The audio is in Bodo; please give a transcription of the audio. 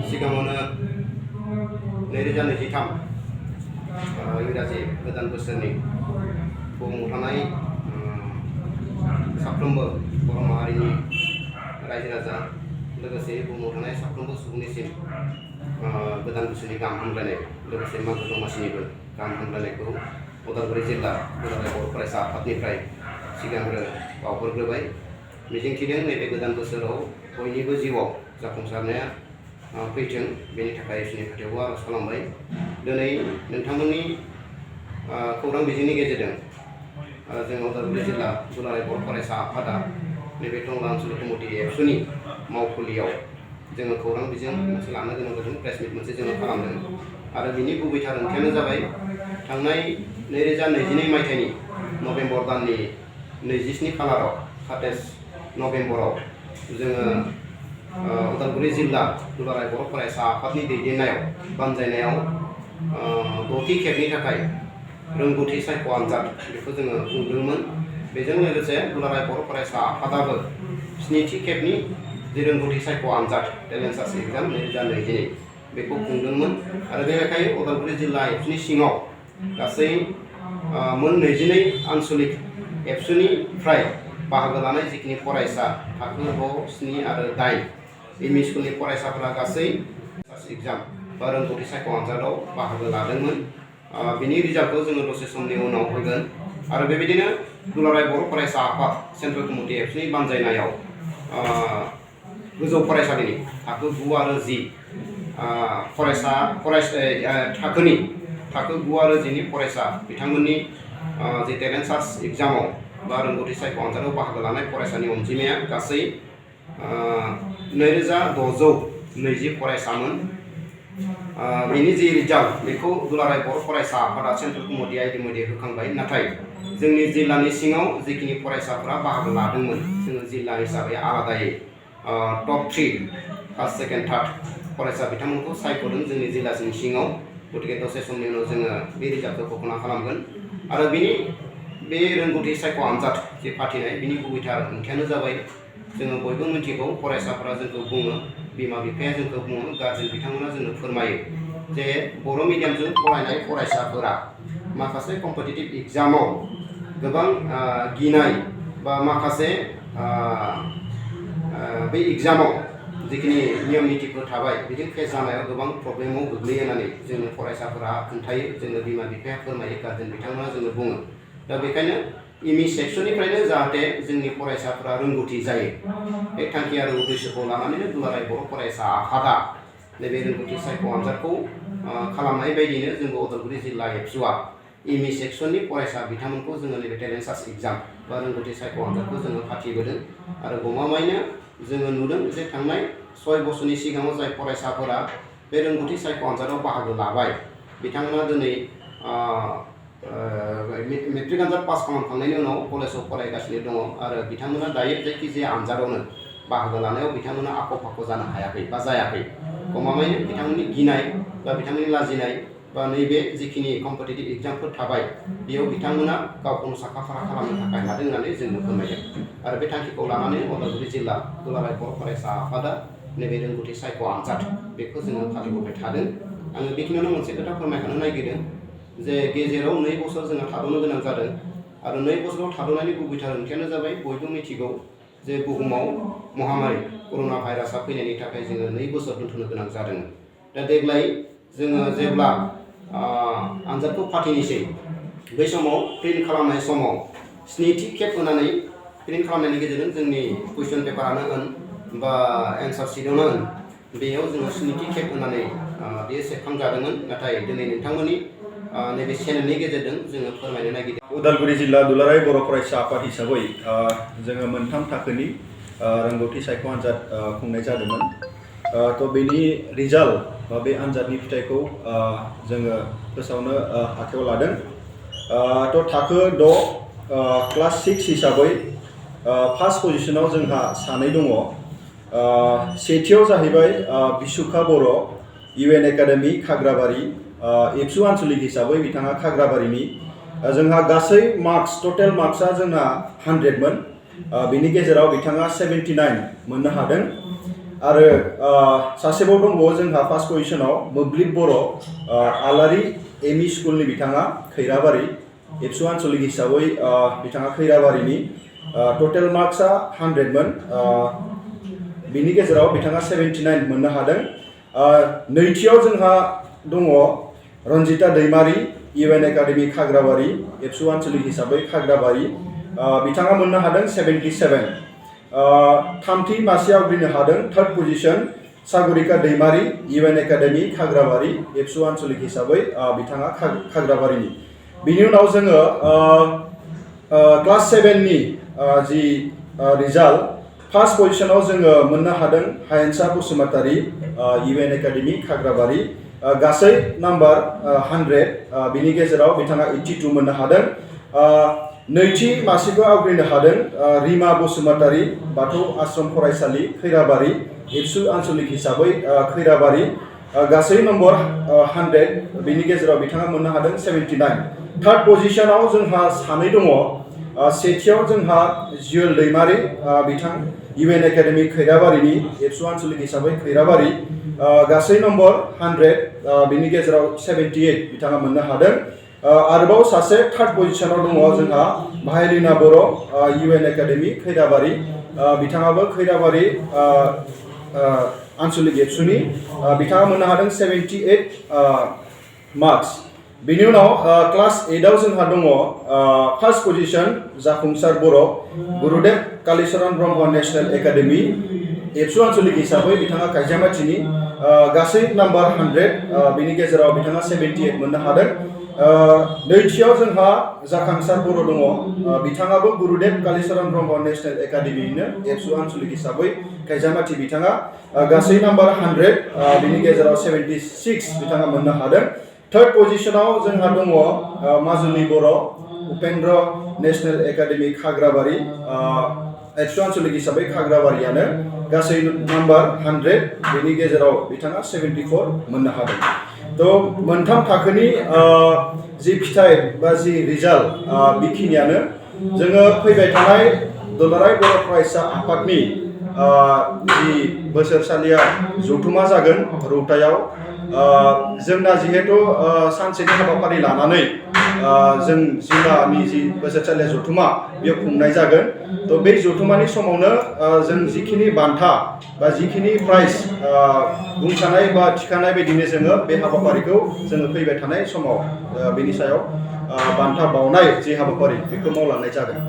सिगाङावनो 2023 इंराजि गोदान बोसोरनि बुहुमाव थानाय साफ्रोमबो बर' माहारिनि रायजो राजा लोगोसे बुहुमाव थानाय साफ्रोमबो सुबुंनिसिम गोदान बोसोरनि गाहाम हामलायनाय लोगोसे मागो दमासिनिबो गाहाम हामलायनायखौ उदालगुरि जिल्ला दुलाराय बर' फरायसा आफादनिफ्राय सिगांग्रो बावहरग्रोबाय। मिजिंथिदों नैबे गोदान बोसोराव बयनिबो जिउआव जाफुंसारनाया फैथों, बेनि थाखाय इसोरनि खाथियावबो आरज खालामबाय। दिनै नोंथांमोननि खौरां बिजोंनि गेजेरजों जों उदालगुरि जिल्ला दुलाराय बर' फरायसा आफादा नैबे टंला आनसलिक कमिटि एबसुनि मावखुलियाव जोङो खौरां बिजों मोनसे लानो गोनां जादों, प्रेस मिट मोनसे जोङो खालामदों आरो बिनि गुबै थांखियानो जाबाय थांनाय 2022 मायथाइनि नभेम्बर दाननि 27 खालाराव 27 नभेम्बराव जोङो उदालगुरि जिल्ला दुलाराय बर' फरायसा आफादनि दैदेननायाव बानजायनायाव 6थि खेबनि थाखाय रोंगौथि सायख' आनजाद बेखौ जोङो खुंदोंमोन। बेजों लोगोसे दुलाराय बर' फरायसा आफादाबो 7थि खेबनि जे रोंगौथि सायख' आनजाद टेलेन्ट सार्च एग्जाम 2022 बेखौ खुंदोंमोन आरो बे लेखायै उदालगुरि जिल्ला एबसुनि सिङाव गासै मोन 22 आनसलिक एबसुनिफ्राय बाहागो लानाय जिखिनि फरायसा थाखो 6, 7 आरो 8 एमइ स्कुलनि फरायसाफोरा गासै एग्जाम बा रोंगौथि सायख' आनजादाव बाहागो लादोंमोन। बिनि रिजाल्टखौ जोङो दसे समनि उनाव होगोन आरो बेबायदिनो दुलाराय बर' फरायसा आफाद सेन्ट्रेल कमिटि एबसुनि बानजायनायाव गोजौ फरायसालिनि थाखो 9 आरो 10 थाखोनि थाखो 9 आरो 10 नि फरायसा बिथांमोननि जे टेलेन्ट सार्च एग्जामाव बा रोंगौथि सायख' आनजादाव बाहागो लानाय फरायसानि अनजिमाया गासै 2620 फरायसामोन। बिनि जि रिजाल्ट बेखौ दुलाराय बर' फरायसा आफादा सेन्ट्रेल कमिटिआ इतिमध्य होखांबाय, नाथाय जोंनि जिल्लानि सिङाव जिखिनि फरायसाफोरा बाहागो लादोंमोन जोङो जिल्ला हिसाबै आलादायै टप 3 फार्स्ट सेकेन्ड थार्ड फरायसा बिथांमोनखौ सायख'दों जोंनि जिल्लानि सिङाव। गतिके दसे समनि उनाव जोङो बे रिजाल्टखौ घोषणा खालामगोन आरो बिनि बे रोंगौथि सायख' आनजाद जे फाथिनाय बिनि गुबैथार ओंथियानो जाबाय जोङो बयबो मिथिगौ, फरायसाफोरा जोंखौ बुङो, बिमा बिफाया जोंखौ बुङो, गार्जेन बिथांमोना जोंनो फोरमायो जे बर' मिडियामजों फरायनाय फरायसाफोरा माखासे कम्पिटिटिभ एग्जामाव गोबां गिनाय बा माखासे बे एग्जामाव जिखिनि नियम नितिफोर थाबाय बिदिनो फेस जानायाव गोबां प्रब्लेमाव गोग्लैयो होननानै जोंनो फरायसाफोरा खोन्थायो, जोंनो बिमा बिफाया फोरमायो, गार्जेन बिथांमोना जोंनो बुङो। दा बेखायनो एमइ सेक्सननिफ्रायनो जाहाथे जोंनि फरायसाफोरा रोंगौथि जायो, बे थांखि आरो उद्देश्यखौ लानानैनो दुलाराय बर' फरायसा आफादा नैबे रोंगौथि सायख' आनजादखौ खालामनाय बायदियैनो जोंबो उदालगुरि जिल्ला एबसुआ एमइ सेक्सननि फरायसा बिथांमोनखौ जोङो नैबे टेलेन्ट सार्च एग्जाम बा रोंगौथि सायख' आनजादखौ जोङो फाथिबोदों आरो गमामायैनो जोङो नुदों जे थांनाय 6 बोसोरनि सिगाङाव जाय फरायसाफोरा बे रोंगौथि सायख' आनजादाव बाहागो लाबाय बिथांमोना दिनै मेट्रिक आनजाद पास खालामखांनायनि उनाव कलेजाव फरायगासिनो दङ आरो बिथांमोना दायो जायखिजाया आनजादावनो बाहागो लानायाव बिथांमोना आख' फाख' जानो हायाखै बा जायाखै। गमामायैनो बिथांमोननि गिनाय बा बिथांमोननि लाजिनाय बा नैबे जिखिनि कम्पिटिटिभ एग्जामफोर थाबाय बेयाव बिथांमोना गावखौनो साखा-फारा खालामनो थाखाय हादों होननानै जोंनो फोरमायदों आरो बे थांखिखौ लानानै उदालगुरि जिल्ला दुलाराय बर' फरायसा आफादा नैबे रोंगौथि सायख' आनजाद बेखौ जोङो फालिबोबाय थादों। आङो बेखिनियावनो मोनसे खोथा फोरमायखानो नागिरदों जे गेजेराव 2 बोसोर जोंहा थाद'नो गोनां जादों आरो 2 बोसोराव थाद'नायनि गुबैथार ओंथियानो जाबाय बयबो मिथिगौ जे बुहुमाव महामारि कर'ना भाइरासआ फैनायनि थाखाय जोङो 2 बोसोर दोनथ'नो गोनां जादों। दा देग्लाय जोङो जेब्ला आनजादखौ फाथिनोसै बै समाव प्रिन्ट खालामनाय समाव 7थि खेब होनानै प्रिन्ट खालामनायनि गेजेरजों जोंनि कुइसन पेपारानो होन बा एन्सार शीटआनो होन बेयाव जोङो 7थि खेब होनानै बेयो सेबखांजादोंमोन, नाथाय दिनै नोंथांमोननि नैबे चेनेलनि गेजेरजों जोङो फोरमायनो नागिरदों। उदालगुरि जिल्ला दुलाराय बर' फरायसा आफाद हिसाबै जोङो मोनथाम थाखोनि रोंगौथि सायख' आनजाद खुंनाय जादोंमोन। थ' बेनि रिजाल्ट बा बे आनजादनि फिथाइखौ जोङो फोसावनो आखायाव लादों। थ' थाखो 6 क्लास 6 हिसाबै फार्स्ट पजिशनाव जोंहा 2 दङ। सेथियाव जाहैबाय बिसुखा बर' इउएन एकाडेमि खाग्राबारि, एबसु आनसलिक हिसाबै बिथाङा खाग्राबारिनि। जोंहा गासै मार्क्स टटेल मार्क्सआ जोंहा 100 मोन, बिनि गेजेराव बिथाङा 79 मोननो हादों आरो सासेबाव दंबावो जोंहा फार्स्ट पजिशनाव मोब्लिब बर' आलारि एमइ स्कुलनि बिथाङा खैराबारि एबसु आनसलिक हिसाबै बिथाङा खैराबारिनि टटेल मार्क्सआ 100मोन बिनि गेजेराव बिथाङा 79 मोननो हादों नैथियाव जोंहा दङ रन्जिता दैमारि इउएन एकाडेमि खाग्राबारि एबसु आनसलिक हिसाबै खाग्राबारि बिथाङा मोननो हादों 77 थामथि मासि आवग्रिनो हादों थार्ड पजिशन सागरिका दैमारि इउएन एकाडेमि खाग्राबारि एबसु आनसलिक हिसाबै बिथाङा खाग्राबारिनि बिनि उनाव जोङो क्लास 7नि जि रिजाल्ट फार्स्ट पजिशनाव जोङो मोननो हादों हायेनसा बसुमतारी इउएन एकाडेमि खाग्राबारि गासै नाम्बार 100 बिनि गेजेराव बिथाङा 82 मोननो हादों नैथि मासिखौ आवग्रिनो हादों रिमा बसुमतारी बाथौ आश्रम फरायसालि खैराबारि एबसु आनसलिक हिसाबै खैराबारि गासै नम्बर 100 बिनि गेजेराव बिथाङा मोननो हादों 79 थार्ड पजिशनाव जोंहा सानै दङ सेथियाव जोंहा जिउल दैमारि बिथां इउएन एकाडेमि खैराबारिनि एबसु आनसलिक हिसाबै खैराबारि गासै नम्बर 100 बिनि गेजेराव 78 बिथाङा मोननो हादों आरोबाव सासे थार्ड पजिशनाव दङ जोंहा भायलिना बर' इउएन एकाडेमि खैराबारि बिथाङाबो खैराबारि आनसलिक एबसुनि बिथाङा मोननो हादों 78 मार्क्स बिनि उनाव क्लास 8आव जोंहा दङ फार्स्ट पजिशन जाफुंसार बर' गुरुदेव कालिचरण ब्रह्म नेशनेल एकाडेमि एबसु आनसलिक हिसाबै बिथाङा काइजामाथिनि गासै नाम्बार 100 बिनि गेजेराव बिथाङा 78 मोननो हादों नैथियाव जोंहा जाखांसार बर' दङ बिथाङाबो गुरुदेव कालिचरण ब्रह्म नेशनेल एकाडेमिनिनो एबसु आनसलिक हिसाबै काइजामाथि बिथाङा गासै नाम्बार 100 बिनि गेजेराव 76 बिथाङा मोननो हादों थार्ड पजिशनाव जोंहा दङ माजुलि बर' उपेन्द्र नेशनेल एकाडेमि खाग्राबारि एबसु आनसलिक हिसाबै खाग्राबारियानो गासै नाम्बार 100 बिनि गेजेराव बिथाङा 74 मोननो हादों थ' मोनथाम थाखोनि जि फिथाइ बा जि रिजाल्ट बेखिनियानो जोङो फैबाय थानाय दुलाराय बर' फरायसा आफादनि जि बोसोरसालिया जथुमा जागोन रौतायाव जोंना जिहेतु सानसेनि हाबाफारि लानानै जों जिल्लानि जि बोसोरसालिया जथुमा बेयाव खुंनाय जागोन थ' बे जथुमानि समावनो जों जिखिनि बान्था बा जिखिनि प्राइज बुंखानाय बा थिखानाय बायदिनो जोङो बे हाबाफारिखौ जोङो फैबाय थानाय समाव बेनि सायाव बान्था बावनाय जि हाबाफारि बेखौ मावलांनाय जागोन